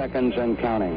seconds and counting.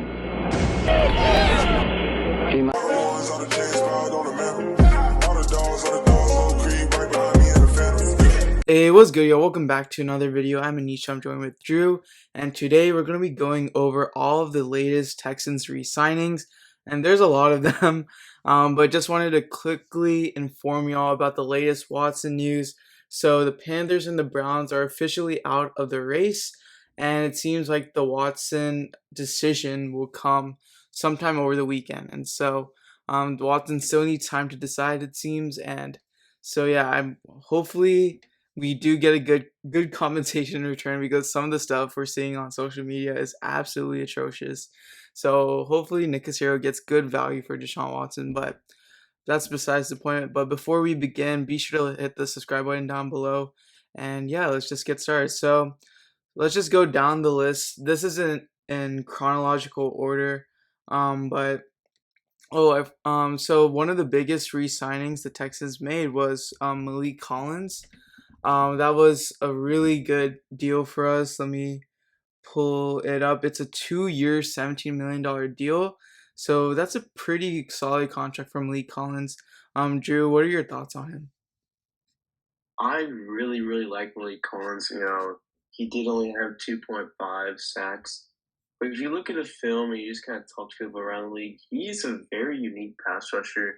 Hey, what's good, y'all? Welcome back to another video. I'm Anish. I'm joined with Drew, and today we're going to be going over all of the latest Texans re-signings, and there's a lot of them, but just wanted to quickly inform y'all about the latest Watson news. So the Panthers and the Browns are officially out of the race, and it seems like the Watson decision will come sometime over the weekend, and so Watson still needs time to decide, it seems, and so yeah, I'm hopefully we do get a good compensation in return, because some of the stuff we're seeing on social media is absolutely atrocious. So hopefully Nick Caserio gets good value for Deshaun Watson, but that's besides the point. But before we begin, be sure to hit the subscribe button down below, and yeah, let's just get started. So let's just go down the list. This isn't in chronological order, but so one of the biggest re-signings the Texans made was Maliek Collins. That was a really good deal for us. Let me pull it up. It's a 2-year, $17 million deal. So that's a pretty solid contract from Maliek Collins. Drew, what are your thoughts on him? I really like Maliek Collins. He did only have 2.5 sacks. But if you look at the film and you just kind of talk to people around the league, he's a very unique pass rusher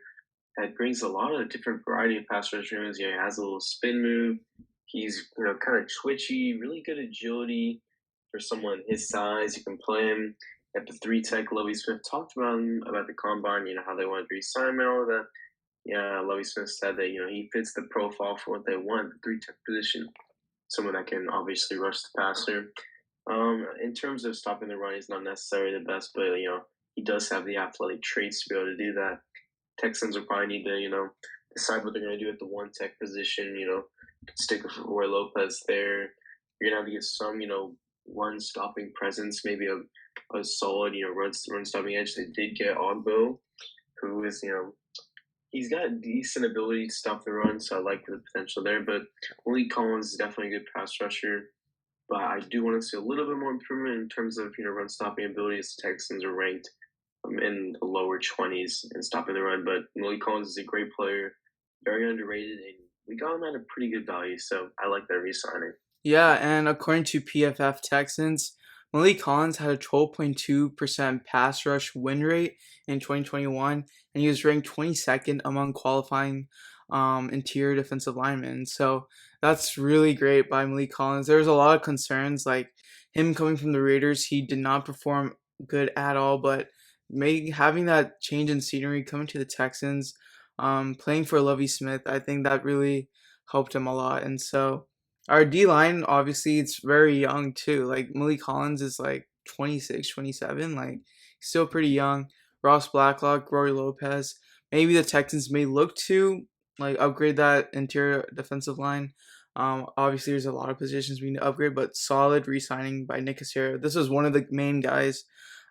that brings a lot of different variety of pass rusher moves. He has a little spin move. He's kind of twitchy, really good agility for someone his size. You can play him at the 3-tech. Lovie Smith talked about him about the combine, how they wanted to re-sign him and all of that. Yeah, Lovie Smith said that he fits the profile for what they want, the 3-tech position. Someone that can obviously rush the passer. In terms of stopping the run, he's not necessarily the best, but he does have the athletic traits to be able to do that. Texans will probably need to decide what they're going to do at the 1-tech position. Stick with Roy Lopez there. You're gonna have to get some run stopping presence, maybe a solid run stopping edge. They did get Ogbo, who is he's got decent ability to stop the run, so I like the potential there. But Maliek Collins is definitely a good pass rusher. But I do want to see a little bit more improvement in terms of run stopping abilities. The Texans are ranked in the lower 20s in stopping the run. But Maliek Collins is a great player, very underrated, and we got him at a pretty good value. So I like that re-signing. Yeah, and according to PFF Texans, Maliek Collins had a 12.2% pass rush win rate in 2021, and he was ranked 22nd among qualifying interior defensive linemen. So that's really great by Maliek Collins. There's a lot of concerns, like him coming from the Raiders. He did not perform good at all, but having that change in scenery, coming to the Texans, playing for Lovie Smith, I think that really helped him a lot. And so our D-line, obviously, it's very young too. Like Maliek Collins is like 26, 27, like still pretty young. Ross Blacklock, Roy Lopez. Maybe the Texans may look to like upgrade that interior defensive line. Obviously, there's a lot of positions we need to upgrade, but solid re-signing by Nick Caserio. This was one of the main guys,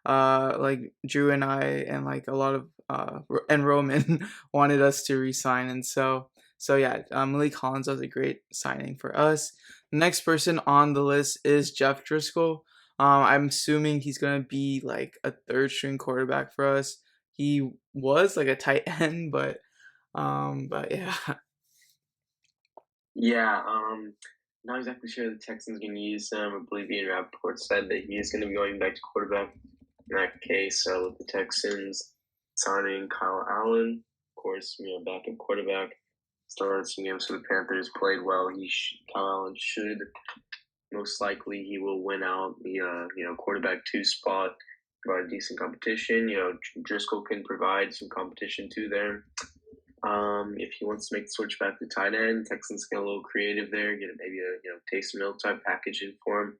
like Drew and I, and like a lot of and Roman wanted us to re-sign, and so yeah, Maliek Collins was a great signing for us. The next person on the list is Jeff Driscoll. I'm assuming he's gonna be like a third string quarterback for us. He was like a tight end, but yeah. Yeah, not exactly sure the Texans going to use him. I believe Ian Rappaport said that he is going to be going back to quarterback in that case. With the Texans signing Kyle Allen, of course, backup quarterback, started some games for the Panthers, played well. Kyle Allen should most likely he will win out the quarterback 2 spot, provide decent competition. Driscoll can provide some competition too there. If he wants to make the switch back to tight end, Texans get a little creative there, get maybe a Taysom Hill type package in for him.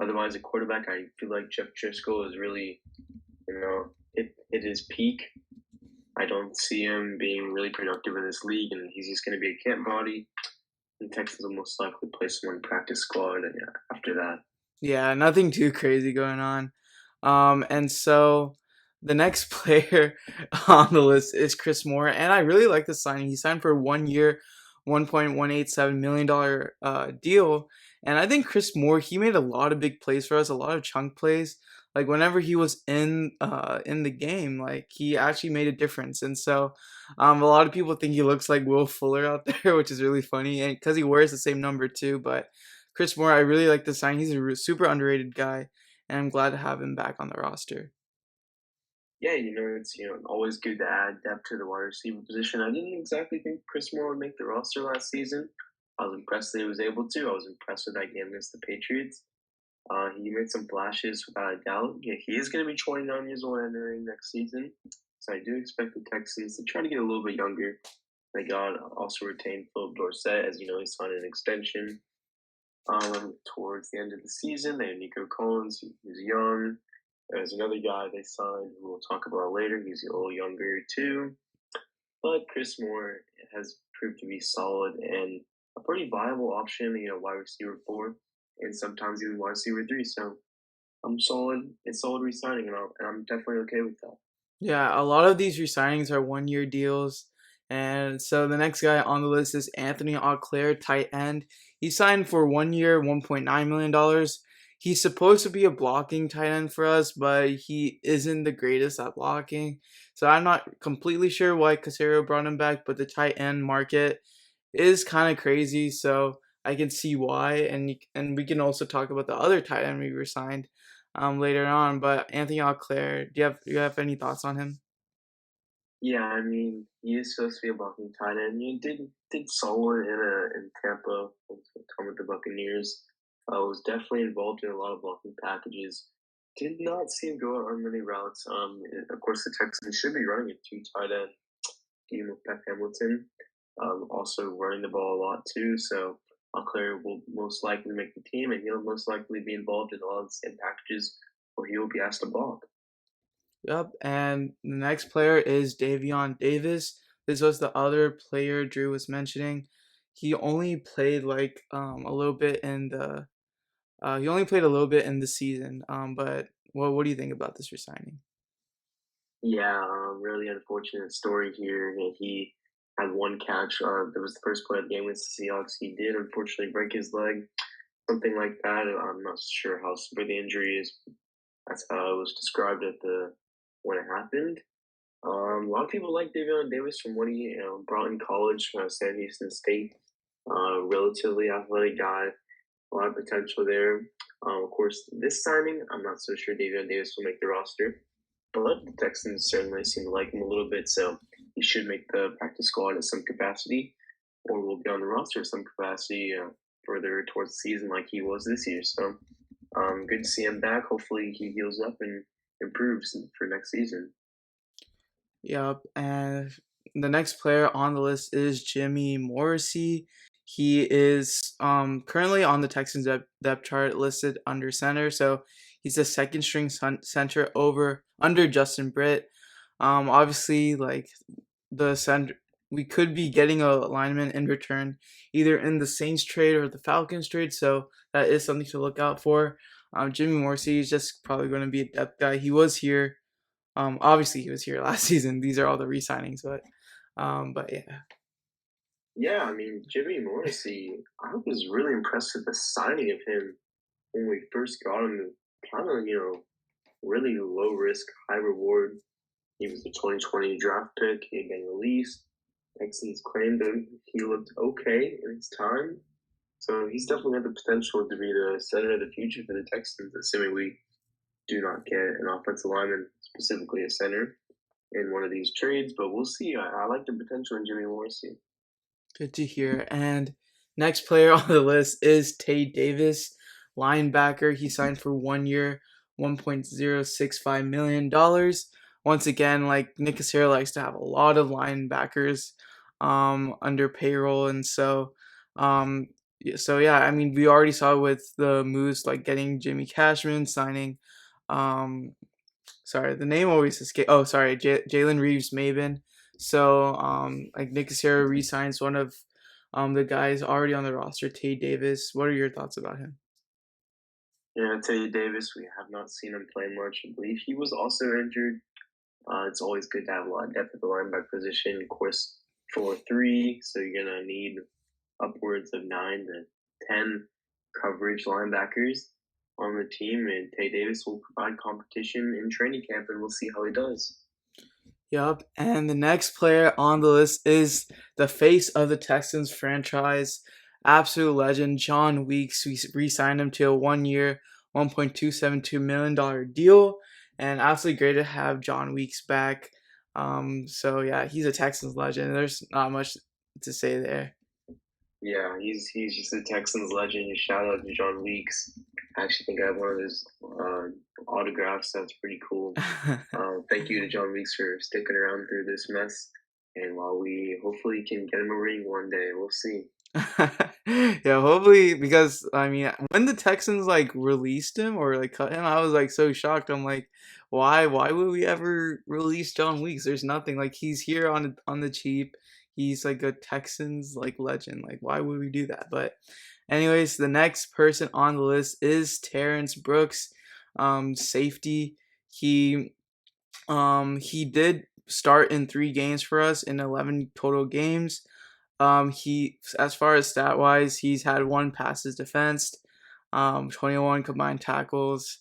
Otherwise, at quarterback, I feel like Jeff Driscoll is really, at his peak. I don't see him being really productive in this league, and he's just going to be a camp body. And Texans will most likely play someone in practice squad after that. Yeah, nothing too crazy going on. And so the next player on the list is Chris Moore, and I really like the signing. He signed for a 1-year, $1.187 million deal, And I think Chris Moore, he made a lot of big plays for us, a lot of chunk plays. Like whenever he was in the game, like he actually made a difference. And so a lot of people think he looks like Will Fuller out there, which is really funny, and because he wears the same number too. But Chris Moore, I really like the sign. He's a super underrated guy, and I'm glad to have him back on the roster. Yeah, it's always good to add depth to the wide receiver position. I didn't exactly think Chris Moore would make the roster last season. I was impressed that he was able to. I was impressed with that game against the Patriots. He made some flashes without a doubt. Yeah, he is going to be 29 years old entering next season, so I do expect the Texans to try to get a little bit younger. They got also retained Philip Dorsett, as you know, he signed an extension towards the end of the season. They had Nico Collins, who's young. There's another guy they signed who we'll talk about later. He's a little younger too. But Chris Moore has proved to be solid and a pretty viable option, wide receiver four, and sometimes even wide receiver three. So I'm solid. It's solid re-signing, and I'm definitely okay with that. Yeah, a lot of these resignings are 1 year deals. And so the next guy on the list is Anthony Auclair, tight end. He signed for 1 year, $1.9 million. He's supposed to be a blocking tight end for us, but he isn't the greatest at blocking. So I'm not completely sure why Casero brought him back, but the tight end market is kind of crazy. So I can see why. And we can also talk about the other tight end we resigned later on. But Anthony Auclair, do you have any thoughts on him? Yeah, I mean, he is supposed to be a blocking tight end. He did solid in Tampa with the Buccaneers. Was definitely involved in a lot of blocking packages. Did not see him go on many routes. Of course, the Texans should be running a two tight end team with Pep Hamilton. Also running the ball a lot too. So Auclair will most likely make the team, and he'll most likely be involved in a lot of the same packages where he will be asked to block. Yep, and the next player is Davion Davis. This was the other player Drew was mentioning. He only played like a little bit in the he only played a little bit in the season. But what do you think about this resigning? Yeah, really unfortunate story here. He had one catch. That was the first play of the game against the Seahawks. He did unfortunately break his leg, something like that. I'm not sure how severe the injury is. That's how it was described at the when it happened. A lot of people like Davion Davis from what he brought in college, Sam Houston State. Relatively athletic guy, a lot of potential there. Of course, this signing, I'm not so sure Davion Davis will make the roster, but the Texans certainly seem to like him a little bit, so he should make the practice squad at some capacity, or will be on the roster at some capacity further towards the season like he was this year. So, good to see him back. Hopefully, he heals up and improves for next season. Yep, and the next player on the list is Jimmy Morrissey. He is currently on the Texans depth chart listed under center, so he's the second string center over under Justin Britt. Obviously, like the center, we could be getting a lineman in return, either in the Saints trade or the Falcons trade, so that is something to look out for. Jimmy Morrissey is just probably going to be a depth guy. He was here obviously he was here last season. These are all the re-signings, but yeah. Yeah, I mean, Jimmy Morrissey, I was really impressed with the signing of him when we first got him. Kind of, really low risk, high reward. He was the 2020 draft pick. He had been released. Texans claimed him. He looked okay in his time. So he's definitely got the potential to be the center of the future for the Texans, assuming we do not get an offensive lineman, specifically a center, in one of these trades. But we'll see. I like the potential in Jimmy Morrissey. Good to hear. And next player on the list is Tay Davis, linebacker. He signed for 1 year, $1.065 million. Once again, like Nick Casario likes to have a lot of linebackers under payroll, and so yeah, I mean we already saw with the moves like getting Jimmy Cashman signing um sorry, the name always escapes. Oh, sorry, Jalen Reeves Maven. So, like Nick Casario re-signs one of the guys already on the roster, Tay Davis. What are your thoughts about him? Yeah, Tay Davis, we have not seen him play much. I believe he was also injured. It's always good to have a lot of depth at the linebacker position. Of course, 4-3, so you're gonna need upwards of 9 to 10 coverage linebackers on the team, and Tay Davis will provide competition in training camp, and we'll see how he does. Yup. And the next player on the list is the face of the Texans franchise, absolute legend, John Weeks. We re-signed him to a 1 year, $1.272 million deal. And absolutely great to have John Weeks back. So yeah, he's a Texans legend. There's not much to say there. Yeah, he's just a Texans legend. Shout out to John Weeks. I actually think I have one of his autographs. That's pretty cool. Thank you to John Weeks for sticking around through this mess. And while we hopefully can get him a ring one day, we'll see. Yeah, hopefully because I mean when the Texans like released him or like cut him, I was like so shocked. I'm like, why would we ever release John Weeks? There's nothing like he's here on the cheap. He's like a Texans like legend. Like why would we do that? But anyways, the next person on the list is Terrence Brooks, safety. He did start in 3 games for us in 11 total games. He, as far as stat wise, he's had 1 passes defensed, 21 combined tackles.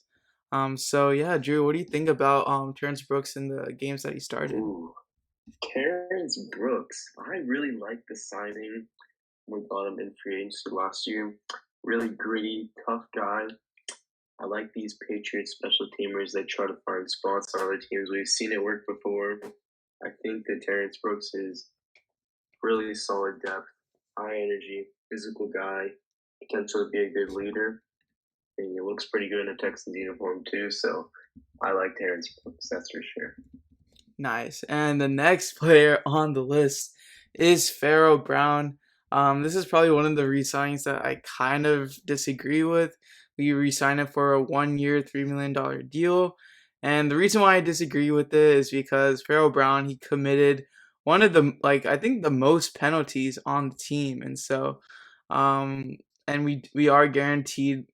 So yeah, Drew, what do you think about Terrence Brooks in the games that he started? Ooh, Terrence Brooks. I really like the signing. We got him in free agency last year. Really gritty, tough guy. I like these Patriots special teamers that try to find spots on other teams. We've seen it work before. I think that Terrence Brooks is really solid depth, high energy, physical guy, potential to be a good leader, and he looks pretty good in a Texans uniform too. So I like Terrence Brooks, that's for sure. Nice. And the next player on the list is Pharaoh Brown. This is probably one of the re-signings that I kind of disagree with. We re-signed him for a 1 year, $3 million deal. And the reason why I disagree with it is because Pharaoh Brown, he committed one of the, like, I think the most penalties on the team. And so, um, and we are guaranteeing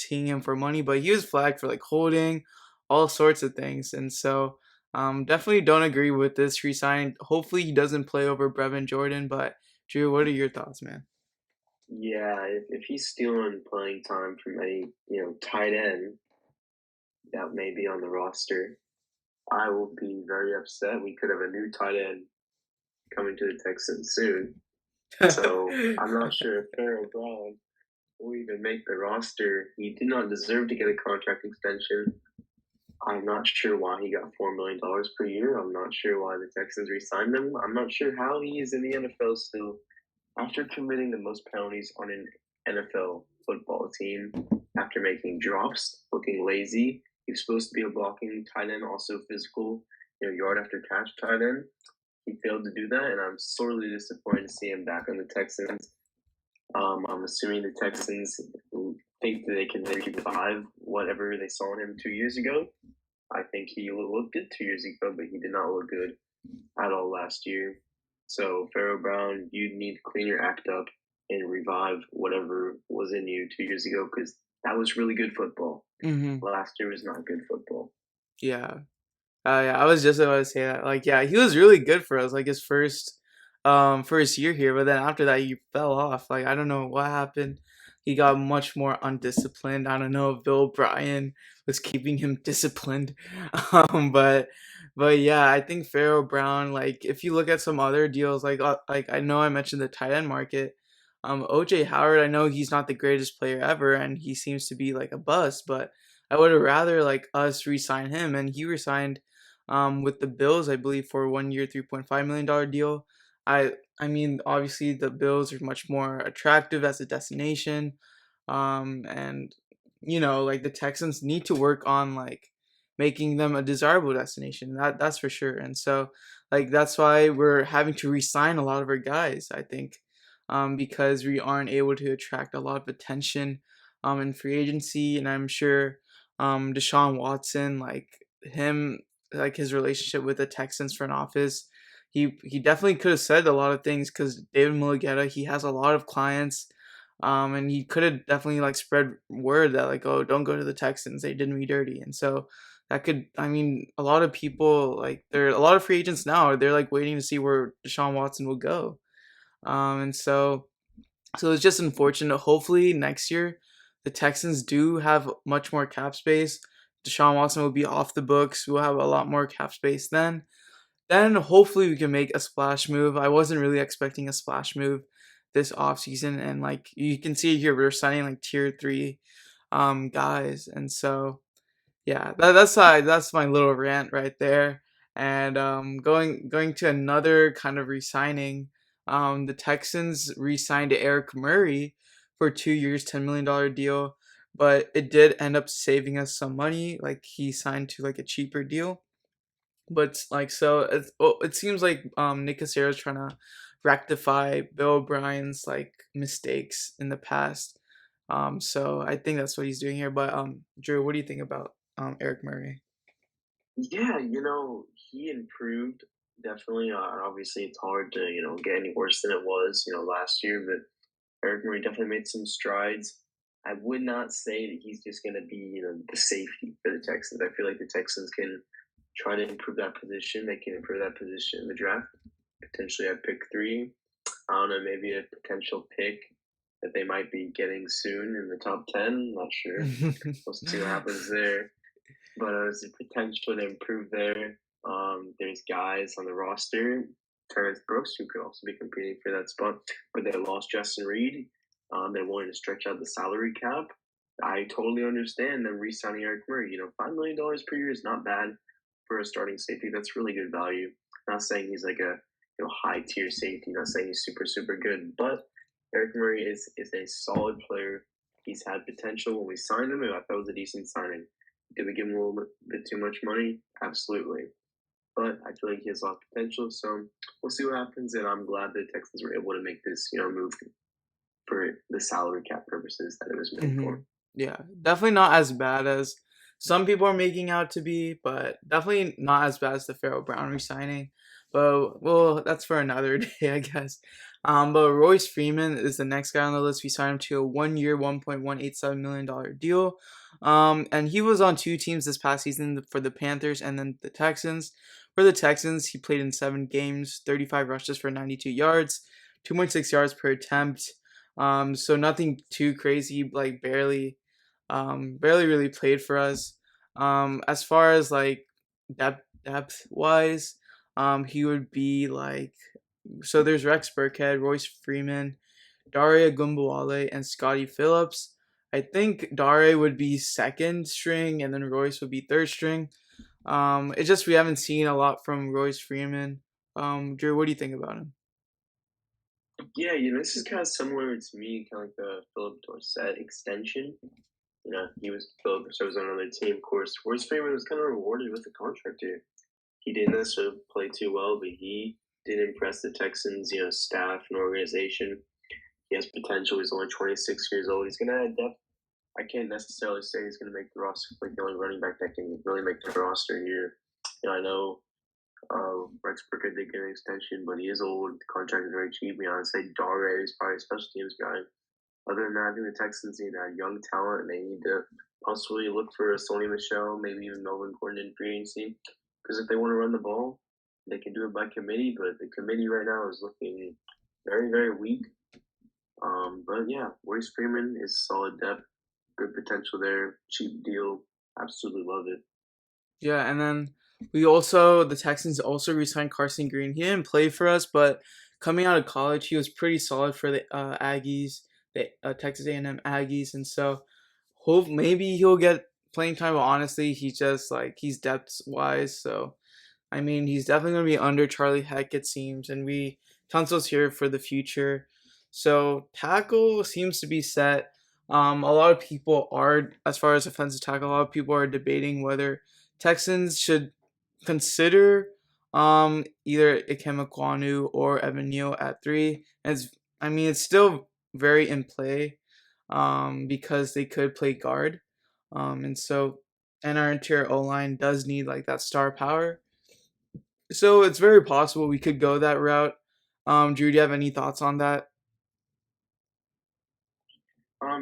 him for money, but he was flagged for like holding, all sorts of things. And so, definitely don't agree with this resigning. Hopefully he doesn't play over Brevin Jordan, but Drew, what are your thoughts, man? Yeah, if he's stealing playing time from any tight end that may be on the roster, I will be very upset. We could have a new tight end coming to the Texans soon. So I'm not sure if Pharaoh Brown will even make the roster. He did not deserve to get a contract extension. I'm not sure why he got $4 million per year. I'm not sure why the Texans re-signed him. I'm not sure how he is in the NFL still. After committing the most penalties on an NFL football team, after making drops, looking lazy, he's supposed to be a blocking tight end, also physical, yard after catch tight end. He failed to do that, and I'm sorely disappointed to see him back on the Texans. I'm assuming the Texans think that they can revive whatever they saw in him 2 years ago. I think he looked good 2 years ago, but he did not look good at all last year. So, Pharaoh Brown, you need to clean your act up and revive whatever was in you 2 years ago because that was really good football. Mm-hmm. Last year was not good football. Yeah. Yeah, I was just about to say that. Like, yeah, he was really good for us, like his first year here, but then after that he fell off. Like, I don't know what happened. He got much more undisciplined. I don't know if Bill Bryan was keeping him disciplined. But yeah, I think Pharaoh Brown, like if you look at some other deals, like I know I mentioned the tight end market. OJ Howard, I know he's not the greatest player ever and he seems to be like a bust, but I would have rather like us re-sign him, and he resigned with the Bills, I believe, for a 1 year, $3.5 million deal. I mean, obviously the Bills are much more attractive as a destination, and like the Texans need to work on like making them a desirable destination. That's for sure. And so, like that's why we're having to re-sign a lot of our guys. I think, because we aren't able to attract a lot of attention, in free agency, and I'm sure, Deshaun Watson, like him, like his relationship with the Texans front office, he definitely could have said a lot of things because David Mulugeta, he has a lot of clients, and he could have definitely like spread word that like, oh, don't go to the Texans, they did me dirty, and so that could, I mean, a lot of people like there are a lot of free agents now. They're like waiting to see where Deshaun Watson will go, and so it's just unfortunate. Hopefully next year, the Texans do have much more cap space. Deshaun Watson will be off the books. We'll have a lot more cap space then. Then hopefully we can make a splash move. I wasn't really expecting a splash move this offseason, and like you can see here, we're signing like tier three guys, and so yeah, that's my little rant right there. And going to another kind of re-signing, the Texans re-signed Eric Murray for 2 years, $10 million deal, but it did end up saving us some money. Like he signed to like a cheaper deal, but like so it seems like Nick Casaro's trying to rectify Bill O'Brien's like mistakes in the past. So I think that's what he's doing here. But Drew, what do you think about Eric Murray? Yeah, he improved definitely. Obviously, it's hard to get any worse than it was last year, but Eric Murray definitely made some strides. I would not say that he's just going to be the safety for the Texans. I feel like the Texans can try to improve that position. They can improve that position in the draft, potentially at pick three. I don't know, maybe a potential pick that they might be getting soon in the top 10. Not sure. We'll see what happens there. But there's a potential to improve there. There's guys on the roster, Terrence Brooks, who could also be competing for that spot, but they lost Justin Reed. They wanted to stretch out the salary cap. I totally understand them re-signing Eric Murray. $5 million per year is not bad for a starting safety. That's really good value. Not saying he's like a high tier safety. Not saying he's super good, but Eric Murray is a solid player. He's had potential when we signed him. I thought it was a decent signing. Did we give him a little bit too much money? Absolutely. But I feel like he has a lot of potential. So we'll see what happens. And I'm glad the Texans were able to make this, move for the salary cap purposes that it was made Hmm. for. Yeah, definitely not as bad as some people are making out to be, but definitely not as bad as the Pharaoh Brown resigning. But well, that's for another day, I guess. But Royce Freeman is the next guy on the list. We signed him to a 1 year, $1.187 million deal. And he was on two teams this past season for the Panthers and then the Texans. For the Texans, he played in 7 games, 35 rushes for 92 yards, 2.6 yards per attempt. So nothing too crazy, like barely really played for us. As far as like depth wise, he would be like, so there's Rex Burkhead, Royce Freeman, Daria Gumbuale, and Scotty Phillips. I think Dare would be second string, and then Royce would be third string. It's just we haven't seen a lot from Royce Freeman. Drew, what do you think about him? Yeah, this is kind of similar to me, kind of like the Philip Dorsett extension. He was Philip Dorsett was on another team, of course. Royce Freeman was kind of rewarded with a contract here. He didn't necessarily play too well, but he did impress the Texans, staff and organization. He has potential. He's only 26 years old. He's going to add depth. I can't necessarily say he's going to make the roster like the only running back that can really make the roster here. I know Rex Burkhead did get an extension, but he is old. The contract is very cheap. I'd say Dare is probably a special teams guy. Other than that, I think the Texans need a young talent, and they need to possibly look for a Sony Michel, maybe even Melvin Gordon in free agency. Because if they want to run the ball, they can do it by committee, but the committee right now is looking very, very weak. But yeah, Royce Freeman is solid depth, good potential there, cheap deal. Absolutely love it. Yeah, and then the Texans also re-signed Carson Green. He didn't play for us, but coming out of college, he was pretty solid for the Aggies, the Texas A&M Aggies, and so hope maybe he'll get playing time. But honestly, he's just like he's depth wise, so I mean, he's definitely going to be under Charlie Heck, it seems, and we Tunsil's here for the future. So tackle seems to be set. A lot of people are, as far as offensive tackle, a lot of people are debating whether Texans should consider either Ikem Ekwonu or Evan Neal at three. I mean, it's still very in play because they could play guard. And so, and our interior O line does need like that star power. So it's very possible we could go that route. Drew, do you have any thoughts on that?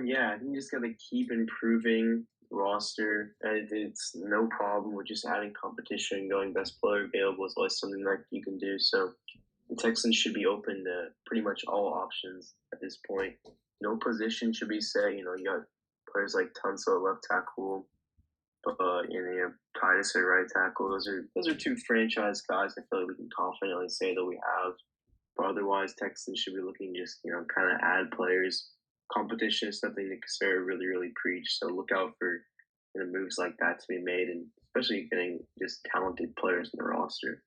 Yeah, I think you just gotta keep improving the roster. It's no problem with just adding competition, going best player available is always something that you can do. So the Texans should be open to pretty much all options at this point. No position should be set. You got players like Tunsil at left tackle, and Titus at right tackle. Those are two franchise guys. I feel like we can confidently say that we have. But otherwise, Texans should be looking just kind of add players. Competition is something that Cassera really really preached. So look out for moves like that to be made, and especially getting just talented players in the roster.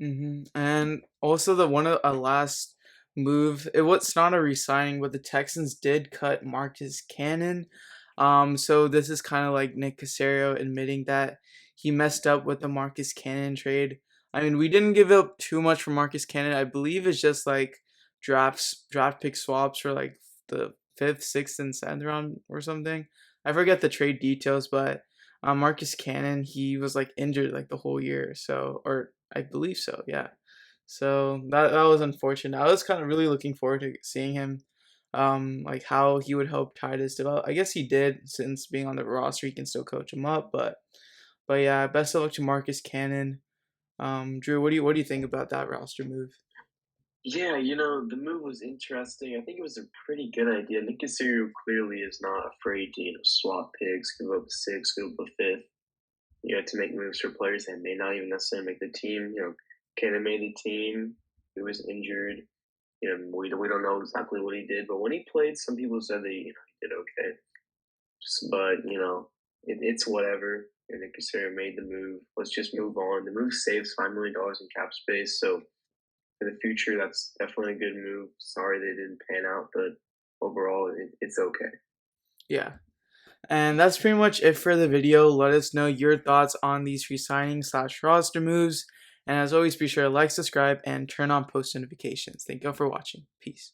And also the one a last move. It was not a re-signing, but the Texans did cut Marcus Cannon. So this is kind of like Nick Caserio admitting that he messed up with the Marcus Cannon trade. I mean, we didn't give up too much for Marcus Cannon. I believe it's just like draft pick swaps for like the fifth, sixth, and seventh round or something. I forget the trade details, but Marcus Cannon, he was like injured like the whole year, so or I believe so, yeah. So that was unfortunate. I was kind of really looking forward to seeing him, like how he would help Titus develop. I guess he did, since being on the roster, he can still coach him up. But yeah, best of luck to Marcus Cannon. Drew, what do you think about that roster move? Yeah, the move was interesting. I think it was a pretty good idea. Nick Casario clearly is not afraid to, swap picks, give up a six, give up a fifth, to make moves for players that may not even necessarily make the team. Cannon made the team. He was injured. We don't know exactly what he did, but when he played, some people said that he did okay. But it's whatever. And Nick Casario made the move. Let's just move on. The move saves $5 million in cap space, so for the future, that's definitely a good move. Sorry they didn't pan out, but overall, it's okay. Yeah. And that's pretty much it for the video. Let us know your thoughts on these resigning slash roster moves. And as always, be sure to like, subscribe, and turn on post notifications. Thank you all for watching. Peace.